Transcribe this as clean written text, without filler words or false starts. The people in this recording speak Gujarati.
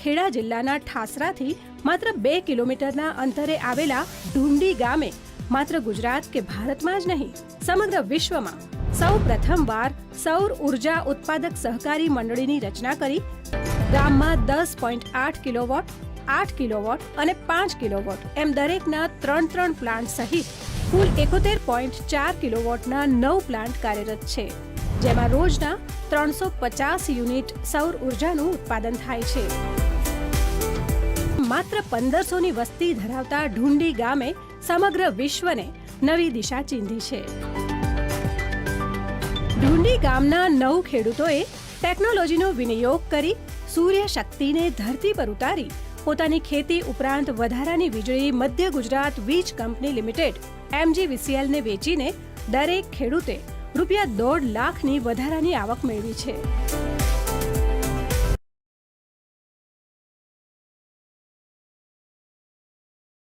ખેડા જિલ્લાના ઠાસરાથી માત્ર 2 કિલોમીટરના અંતરે આવેલા ઢુંડી ગામે માત્ર ગુજરાત કે ભારતમાં જ નહીં, સમગ્ર વિશ્વમાં સૌ પ્રથમવાર સૌર ઉર્જા ઉત્પાદક સહકારી મંડળીની રચના કરી ગામમાં 10.8 કિલોવોટ, 8 કિલોવોટ અને 5 કિલોવોટ એમ દરેકના 3 પ્લાન્ટ સહિત કુલ 71.4 કિલોવોટના 9 પ્લાન્ટ કાર્યરત છે, જેમાં રોજના 350 યુનિટ સૌર ઉર્જાનું ઉત્પાદન થાય છે. માત્ર 1500ની વસ્તી ધરાવતા ઢુંડી ગામે સમગ્ર વિશ્વને નવી દિશા ચીંધી છે. ઢુંડી ગામના 9 ખેડૂતોએ ટેકનોલોજીનો વિનિયોગ કરી સૂર્ય શક્તિને ધરતી પર ઉતારી પોતાની ખેતી ઉપરાંત વધારાની વીજળી મધ્ય ગુજરાત વીજ કંપની લિમિટેડ MGVCLને વેચીને દરેક ખેડૂતે ₹1.5 લાખની વધારાની આવક મેળવી છે.